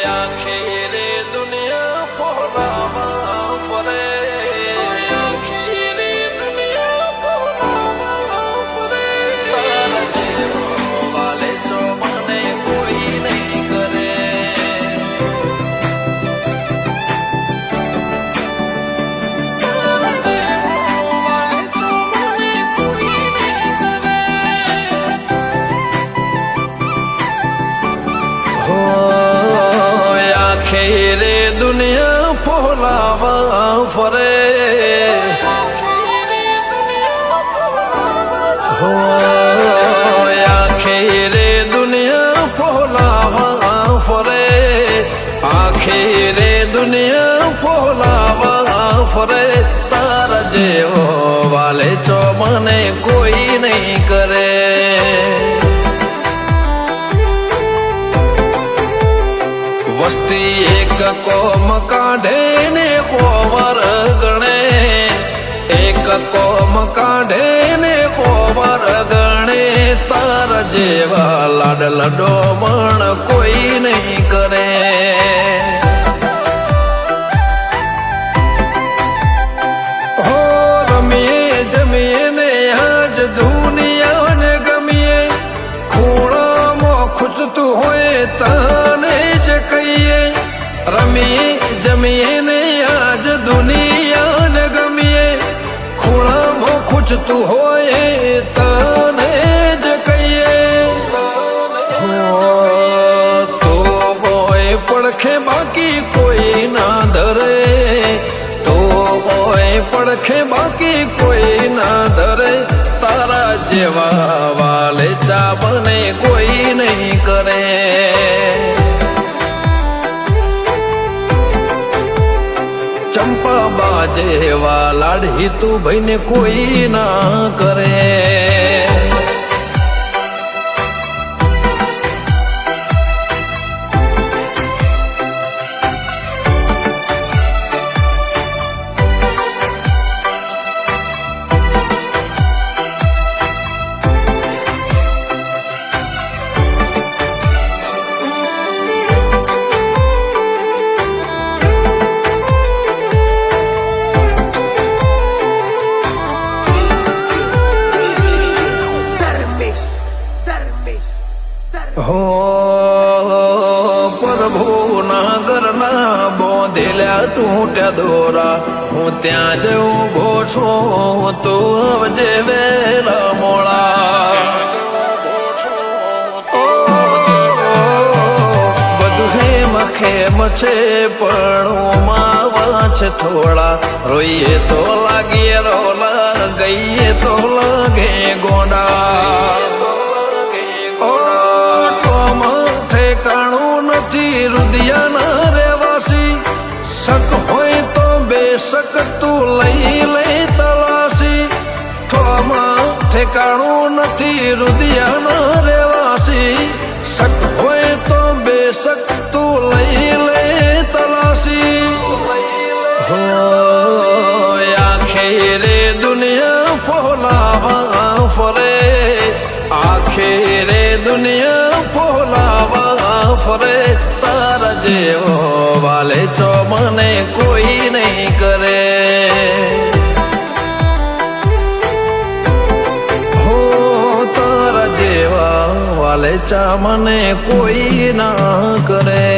આખી દુનિયા ફોલાવા ફરે, આખી દુનિયા ફોલાવા ફરે, તારા જેવો વાલે જો મને કોઈ નહીં કરે. તારા જેવો વાલે જો મને કોઈ નહીં કરે. આખી દુનિયા ફોલાવા ફરે, આખી દુનિયા ફોલાવા ફરે, આખી દુનિયા ફોલાવા ફરે, તારા જેવો વાલે ચો મને કોઈ નહીં કરે. વસ્તી એક કોમ કાઢે ને કોવર ગણે, એક કોમ કાઢે ને કોવર ગણે, તારા જેવા લાડ લડોમણ કોઈ નહીં કરે. હો રમીએ જમીએ ને આજ દુનિયાને ગમીએ, ખૂણામાં ખૂચતું હોય તને જ કહીએ. રમીએ જમીએ ને આજ દુનિયાને ગમીએ, ખૂણામાં ખૂચતું હોય તને જ કહીએ. તો હોય પડખે બાકી કોઈ ના ધરે, તો હોય પડખે બાકી કોઈ ના ધરે, તારા જેવા વાલે ચા બને કોઈ નહીં કરે. ચંપા બાજેવા લાડી તું ભાઈને કોઈ ના કરે. હો પ્રભુના ઘરના બોંધેલા તૂટ્યા દોરા, હું ત્યાં જ ઊભો છું, તું આવજે વેલા મોળા. બધું હેમ ખેમ છે પણ માવા છે થોડા, રોઈએ તો લાગીએ રોલા, ગઈએ તો લાગે ગોંડા. ઠેકાણું નથી રુદિયાના રેવાસી, શક હોય તો બેશક તું લઈ લે તલાસી. ઠોમાં ઠેકાણું નથી રુદિયાના રેવાસી, શક હોય તો બેશક તું લઈ લે તલાસી. આખી દુનિયા ફોલાવા ફરે, આખી દુનિયા ફોલાવા ફરે, તારા જેવો વાલે ચો મને કોઈ નહીં કરે. હો તારા જેવા વાલે ચા મને કોઈ ના કરે.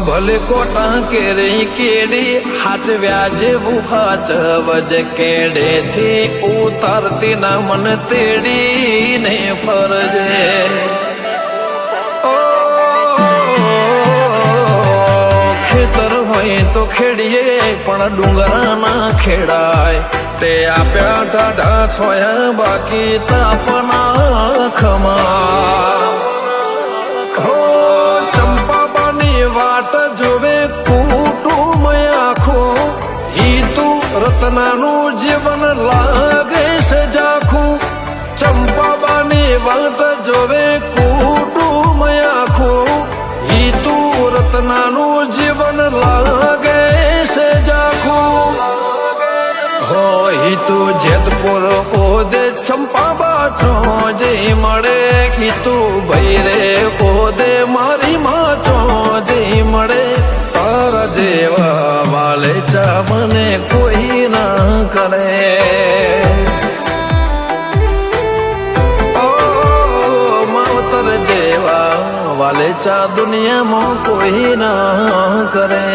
ભલે કોટા કેરી કેડી હાચવ્યા જેવું હાચવજ, કેડેથી ઉતારતી ના મન તેડીને ફરજે. ખેતર હોય તો ખેડીએ પણ ડુંગરા ના ખેડાય, તે આપ્યા ટાઢા છોયા બાકી તાપના ખમા. રત્નાનું જીવન લાગે છે ઝાખું ચંપાબાની વાટ જોવે કુટુંબ આખું હિતુ રત્નાનું જીવન લાગે છે ઝાખું હો હિતુ જેતપુર ઓદે ચંપાબા છો જે મળે હિતુ ભૈરે ઓદે મારી માં છો જે મળે તારા જેવા વાલેચા મને કોઈ ના કરે ઓ માવતર જેવા વાલેચા દુનિયામાં કોઈ ના કરે